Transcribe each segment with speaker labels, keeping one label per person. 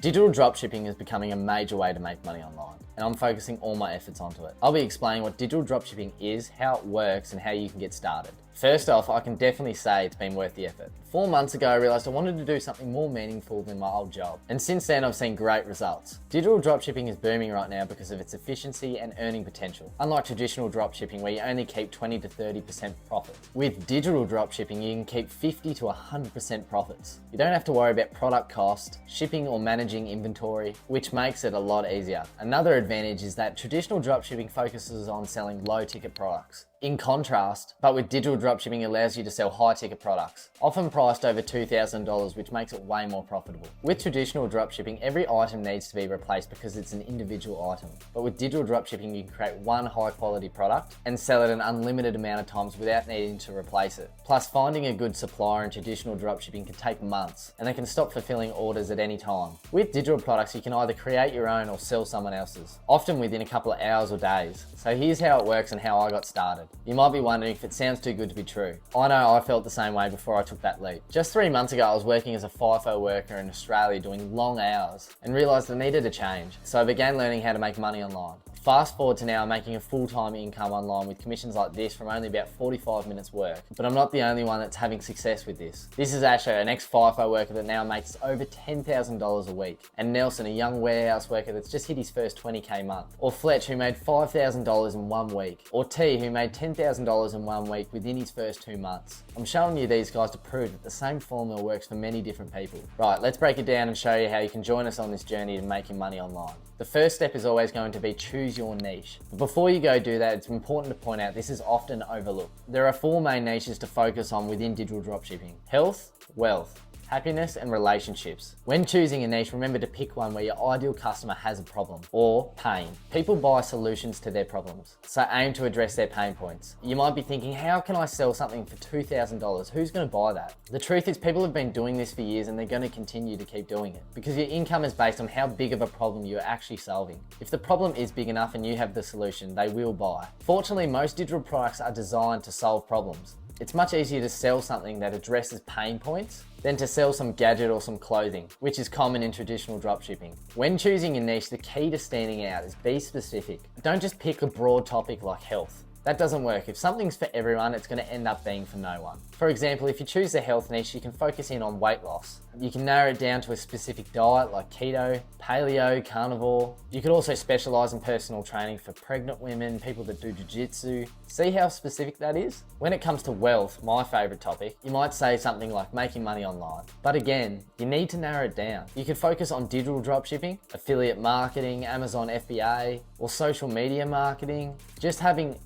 Speaker 1: Digital dropshipping is becoming a major way to make money online, and I'm focusing all my efforts onto it. I'll be explaining what digital dropshipping is, how it works, and how you can get started. First off, I can definitely say it's been worth the effort. 4 months ago, I realized I wanted to do something more meaningful than my old job. And since then, I've seen great results. Digital dropshipping is booming right now because of its efficiency and earning potential. Unlike traditional dropshipping where you only keep 20 to 30% profit. With digital dropshipping, you can keep 50 to 100% profits. You don't have to worry about product cost, shipping or managing inventory, which makes it a lot easier. Another advantage is that traditional dropshipping focuses on selling low ticket products. In contrast, but with digital dropshipping allows you to sell high ticket products, often priced over $2,000, which makes it way more profitable. With traditional dropshipping, every item needs to be replaced because it's an individual item. But with digital dropshipping, you can create one high quality product and sell it an unlimited amount of times without needing to replace it. Plus, finding a good supplier in traditional dropshipping can take months, and they can stop fulfilling orders at any time. With digital products, you can either create your own or sell someone else's, often within a couple of hours or days. So here's how it works and how I got started. You might be wondering if it sounds too good to be true. I know I felt the same way before I took that leap. Just 3 months ago, I was working as a FIFO worker in Australia doing long hours and realised I needed a change. So I began learning how to make money online. Fast forward to now, I'm making a full-time income online with commissions like this from only about 45 minutes work. But I'm not the only one that's having success with this. This is Asher, an ex-FIFO worker that now makes over $10,000 a week. And Nelson, a young warehouse worker that's just hit his first 20K month. Or Fletch, who made $5,000 in 1 week. Or T, who made $10,000 in 1 week within his first 2 months. I'm showing you these guys to prove that the same formula works for many different people. Right, let's break it down and show you how you can join us on this journey to making money online. The first step is always going to be choose your niche. But before you go do that, it's important to point out this is often overlooked. There are 4 main niches to focus on within digital dropshipping: health, wealth, happiness, and relationships. When choosing a niche, remember to pick one where your ideal customer has a problem or pain. People buy solutions to their problems, so aim to address their pain points. You might be thinking, how can I sell something for $2,000? Who's going to buy that? The truth is, people have been doing this for years and they're going to continue to keep doing it because your income is based on how big of a problem you're actually solving. If the problem is big enough and you have the solution, they will buy. Fortunately, most digital products are designed to solve problems. It's much easier to sell something that addresses pain points than to sell some gadget or some clothing, which is common in traditional dropshipping. When choosing a niche, the key to standing out is be specific. Don't just pick a broad topic like health. That doesn't work. If something's for everyone, it's going to end up being for no one. For example, if you choose the health niche, you can focus in on weight loss. You can narrow it down to a specific diet like keto, paleo, carnivore. You could also specialize in personal training for pregnant women, people that do jiu-jitsu. See how specific that is? When it comes to wealth, my favorite topic, you might say something like making money online. But again, you need to narrow it down. You could focus on digital dropshipping, affiliate marketing, Amazon FBA, or social media marketing. Just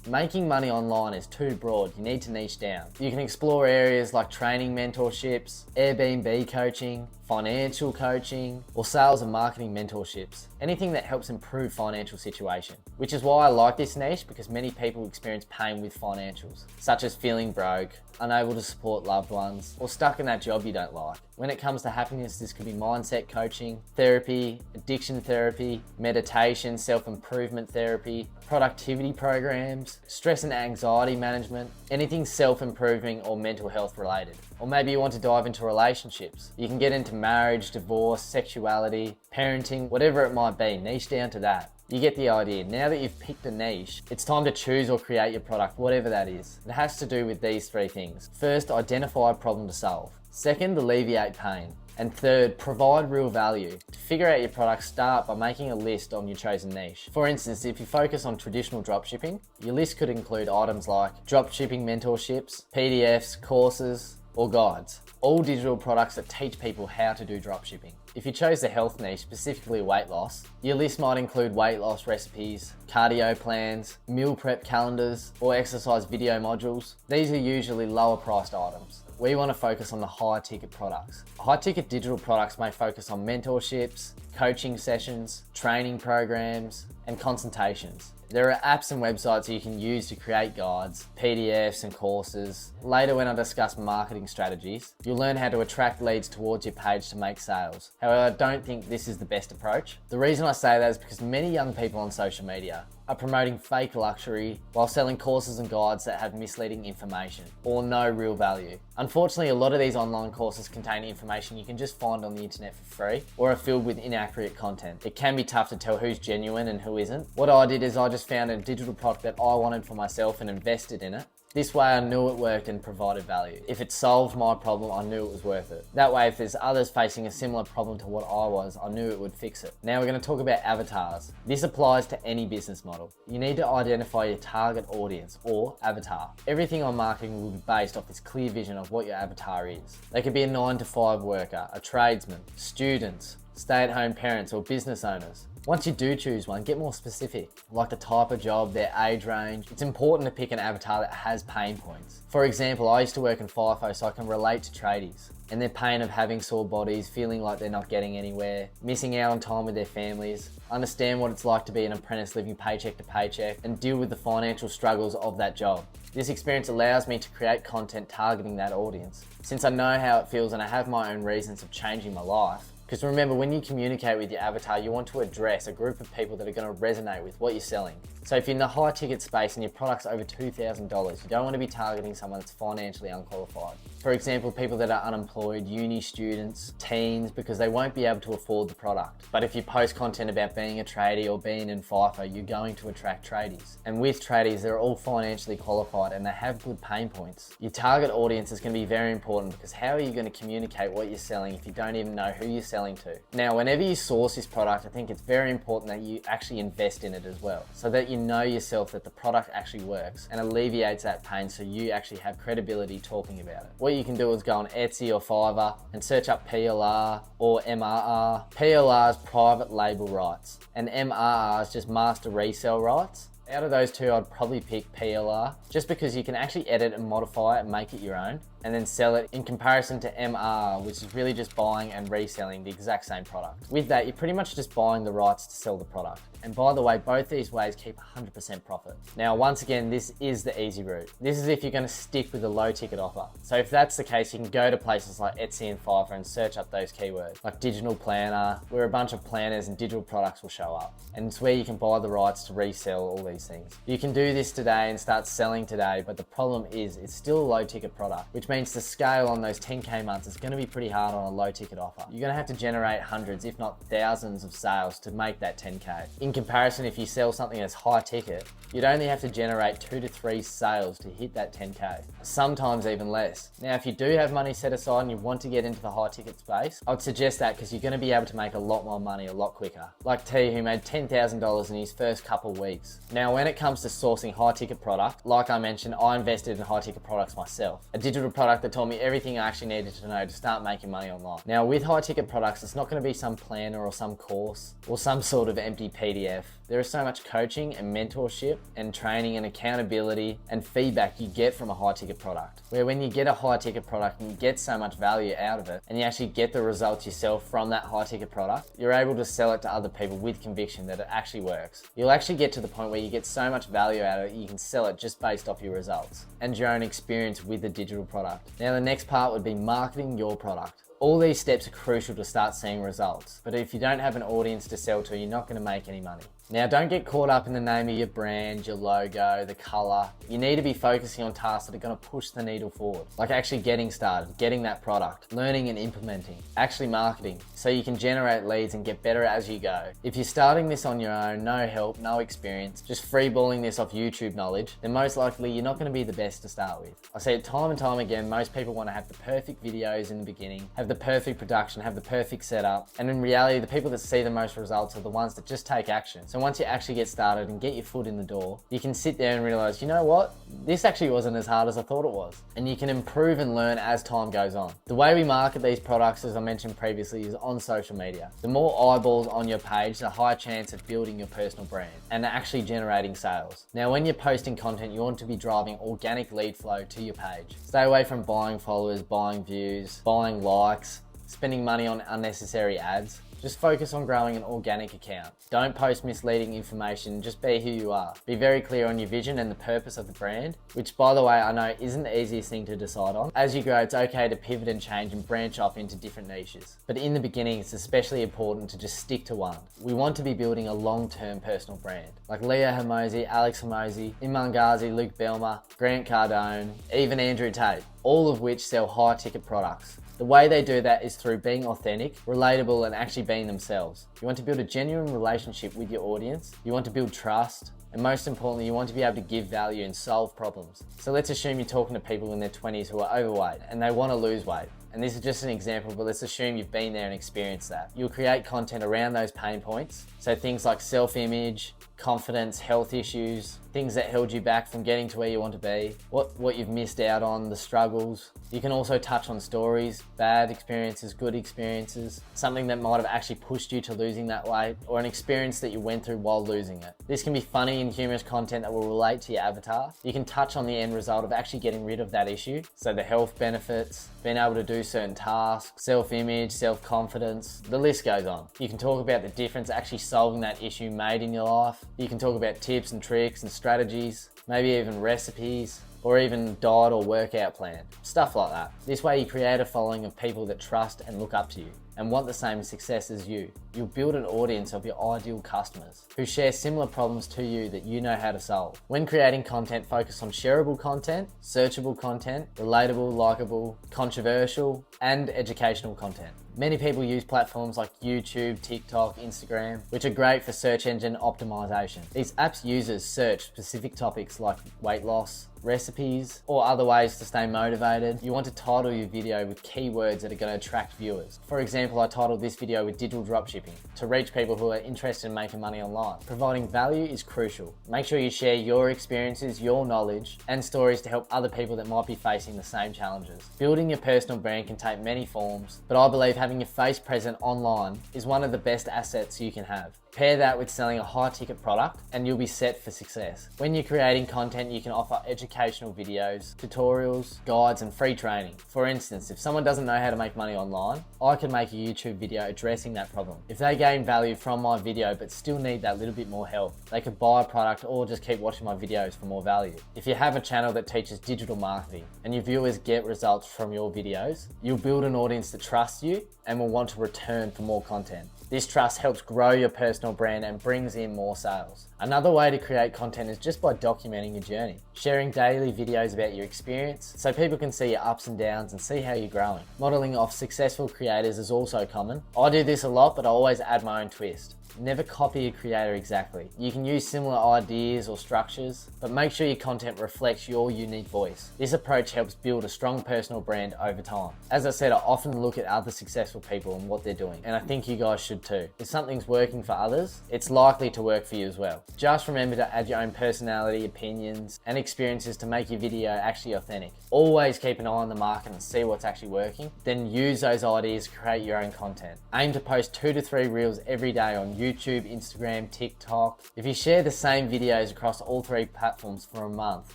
Speaker 1: making money online is too broad. You need to niche down. You can explore areas like training mentorships, Airbnb coaching, financial coaching, or sales and marketing mentorships. Anything that helps improve financial situation. Which is why I like this niche, because many people experience pain with financials, such as feeling broke, unable to support loved ones, or stuck in that job you don't like. When it comes to happiness, this could be mindset coaching, therapy, addiction therapy, meditation, self-improvement therapy, productivity programs, stress and anxiety management, anything self-improving or mental health related. Or maybe you want to dive into relationships. You can get into marriage, divorce, sexuality, parenting, whatever it might be, niche down to that. You get the idea. Now that you've picked a niche, it's time to choose or create your product, whatever that is. It has to do with these 3 things. First, identify a problem to solve. Second, alleviate pain. And third, provide real value. To figure out your product, start by making a list on your chosen niche. For instance, if you focus on traditional dropshipping, your list could include items like dropshipping mentorships, PDFs, courses, or guides. All digital products that teach people how to do dropshipping. If you chose the health niche, specifically weight loss, your list might include weight loss recipes, cardio plans, meal prep calendars, or exercise video modules. These are usually lower priced items. We want to focus on the high ticket products. High ticket digital products may focus on mentorships, coaching sessions, training programs, and consultations. There are apps and websites you can use to create guides, PDFs and courses. Later when I discuss marketing strategies, you'll learn how to attract leads towards your page to make sales. However, I don't think this is the best approach. The reason I say that is because many young people on social media are promoting fake luxury while selling courses and guides that have misleading information or no real value. Unfortunately, a lot of these online courses contain information you can just find on the internet for free or are filled with inaccurate content. It can be tough to tell who's genuine and who isn't. What I did is I just found a digital product that I wanted for myself and invested in it. This way I knew it worked and provided value. If it solved my problem, I knew it was worth it. That way, if there's others facing a similar problem to what I was, I knew it would fix it. Now we're going to talk about avatars. This applies to any business model. You need to identify your target audience or avatar. Everything on marketing will be based off this clear vision of what your avatar is. They could be a 9-to-5 worker, a tradesman, students, stay-at-home parents or business owners. Once you do choose one, get more specific, like the type of job, their age range. It's important to pick an avatar that has pain points. For example, I used to work in FIFO, so I can relate to tradies and their pain of having sore bodies, feeling like they're not getting anywhere, missing out on time with their families, understand what it's like to be an apprentice living paycheck to paycheck, and deal with the financial struggles of that job. This experience allows me to create content targeting that audience. Since I know how it feels and I have my own reasons of changing my life, because remember, when you communicate with your avatar, you want to address a group of people that are going to resonate with what you're selling. So if you're in the high ticket space and your product's over $2,000, you don't want to be targeting someone that's financially unqualified. For example, people that are unemployed, uni students, teens, because they won't be able to afford the product. But if you post content about being a tradie or being in FIFO, you're going to attract tradies. And with tradies, they're all financially qualified and they have good pain points. Your target audience is going to be very important, because how are you going to communicate what you're selling if you don't even know who you're selling to? Now, whenever you source this product, I think it's very important that you actually invest in it as well, so that you know yourself that the product actually works and alleviates that pain, so you actually have credibility talking about it. What you can do is go on Etsy or Fiverr and search up PLR or MRR. PLR is private label rights and MRR is just master resale rights. Out of those two, I'd probably pick PLR, just because you can actually edit and modify it and make it your own, and then sell it, in comparison to MR, which is really just buying and reselling the exact same product. With that, you're pretty much just buying the rights to sell the product. And by the way, both these ways keep 100% profit. Now, once again, this is the easy route. This is if you're going to stick with a low ticket offer. So if that's the case, you can go to places like Etsy and Fiverr and search up those keywords, like digital planner, where a bunch of planners and digital products will show up. And it's where you can buy the rights to resell all these things. You can do this today and start selling today, but the problem is it's still a low ticket product, which means to scale on those 10K months is going to be pretty hard on a low ticket offer. You're going to have to generate hundreds, if not thousands of sales to make that 10K. In comparison, if you sell something that's high ticket, you'd only have to generate 2 to 3 sales to hit that 10K, sometimes even less. Now, if you do have money set aside and you want to get into the high ticket space, I'd suggest that, because you're going to be able to make a lot more money a lot quicker. Like T, who made $10,000 in his first couple of weeks. Now, when it comes to sourcing high ticket product, like I mentioned, I invested in high ticket products myself. A digital product that taught me everything I actually needed to know to start making money online. Now, with high ticket products, it's not going to be some planner or some course or some sort of empty PDF. There is so much coaching and mentorship and training and accountability and feedback you get from a high ticket product, where when you get a high ticket product and you get so much value out of it and you actually get the results yourself from that high ticket product, you're able to sell it to other people with conviction that it actually works. You'll actually get to the point where you get so much value out of it, you can sell it just based off your results and your own experience with the digital product. Now, the next part would be marketing your product. All these steps are crucial to start seeing results, but if you don't have an audience to sell to, you're not going to make any money. Now, don't get caught up in the name of your brand, your logo, the color. You need to be focusing on tasks that are going to push the needle forward, like actually getting started, getting that product, learning and implementing, actually marketing, so you can generate leads and get better as you go. If you're starting this on your own, no help, no experience, just freeballing this off YouTube knowledge, then most likely you're not going to be the best to start with. I say it time and time again, most people want to have the perfect videos in the beginning, have the perfect production, have the perfect setup, and in reality, the people that see the most results are the ones that just take action. So once you actually get started and get your foot in the door, you can sit there and realize, you know what? This actually wasn't as hard as I thought it was. And you can improve and learn as time goes on. The way we market these products, as I mentioned previously, is on social media. The more eyeballs on your page, the higher chance of building your personal brand and actually generating sales. Now, when you're posting content, you want to be driving organic lead flow to your page. Stay away from buying followers, buying views, buying likes, spending money on unnecessary ads. Just focus on growing an organic account. Don't post misleading information, just be who you are. Be very clear on your vision and the purpose of the brand, which by the way, I know isn't the easiest thing to decide on. As you grow, it's okay to pivot and change and branch off into different niches. But in the beginning, it's especially important to just stick to one. We want to be building a long-term personal brand, like Leo Hermosi, Alex Hermosi, Iman Ghazi, Luke Belmer, Grant Cardone, even Andrew Tate, all of which sell high-ticket products. The way they do that is through being authentic, relatable, and actually being themselves. You want to build a genuine relationship with your audience, you want to build trust, and most importantly, you want to be able to give value and solve problems. So let's assume you're talking to people in their 20s who are overweight and they want to lose weight. And this is just an example, but let's assume you've been there and experienced that. You'll create content around those pain points. So things like self-image, confidence, health issues, things that held you back from getting to where you want to be, what you've missed out on, the struggles. You can also touch on stories, bad experiences, good experiences, something that might have actually pushed you to losing that weight, or an experience that you went through while losing it. This can be funny and humorous content that will relate to your avatar. You can touch on the end result of actually getting rid of that issue. So the health benefits, being able to do certain tasks, self-image, self-confidence, the list goes on. You can talk about the difference actually solving that issue made in your life. You can talk about tips and tricks and strategies, maybe even recipes, or even diet or workout plan, stuff like that. This way you create a following of people that trust and look up to you and want the same success as you. You'll build an audience of your ideal customers who share similar problems to you that you know how to solve. When creating content, focus on shareable content, searchable content, relatable, likable, controversial, and educational content. Many people use platforms like YouTube, TikTok, Instagram, which are great for search engine optimization. These apps users search specific topics like weight loss, recipes, or other ways to stay motivated. You want to title your video with keywords that are going to attract viewers. For example, I titled this video with digital dropshipping to reach people who are interested in making money online. Providing value is crucial. Make sure you share your experiences, your knowledge, and stories to help other people that might be facing the same challenges. Building your personal brand can take many forms, but I believe having your face present online is one of the best assets you can have. Pair that with selling a high ticket product and you'll be set for success. When you're creating content, you can offer educational videos, tutorials, guides, and free training. For instance, if someone doesn't know how to make money online, I can make a YouTube video addressing that problem. If they gain value from my video but still need that little bit more help, they could buy a product or just keep watching my videos for more value. If you have a channel that teaches digital marketing and your viewers get results from your videos, you'll build an audience that trusts you and will want to return for more content. This trust helps grow your personal brand and brings in more sales. Another way to create content is just by documenting your journey. Sharing daily videos about your experience so people can see your ups and downs and see how you're growing. Modeling off successful creators is also common. I do this a lot, but I always add my own twist. Never copy a creator exactly. You can use similar ideas or structures, but make sure your content reflects your unique voice. This approach helps build a strong personal brand over time. As I said, I often look at other successful people and what they're doing, and I think you guys should too. If something's working for others, it's likely to work for you as well. Just remember to add your own personality, opinions, and experiences to make your video actually authentic. Always keep an eye on the market and see what's actually working, then use those ideas to create your own content. Aim to post 2 to 3 reels every day on YouTube, Instagram, TikTok. If you share the same videos across all 3 platforms for a month,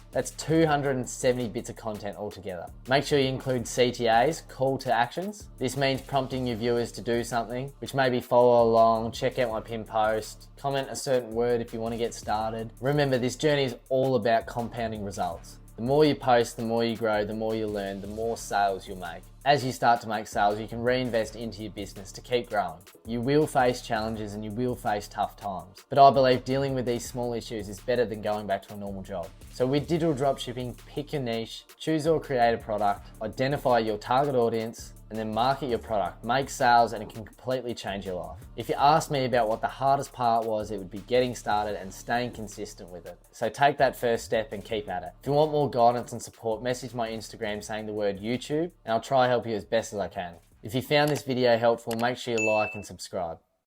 Speaker 1: that's 270 bits of content altogether. Make sure you include CTAs, call to actions. This means prompting your viewers to do something, which may be follow along, check out my pinned post, comment a certain word if you want to get started. Remember, this journey is all about compounding results. The more you post, the more you grow, the more you learn, the more sales you'll make. As you start to make sales, you can reinvest into your business to keep growing. You will face challenges and you will face tough times, but I believe dealing with these small issues is better than going back to a normal job. So with digital dropshipping, pick your niche, choose or create a product, identify your target audience, and then market your product, make sales, and it can completely change your life. If you asked me about what the hardest part was, it would be getting started and staying consistent with it. So take that first step and keep at it. If you want more guidance and support, message my Instagram saying the word YouTube, and I'll try to help you as best as I can. If you found this video helpful, make sure you like and subscribe.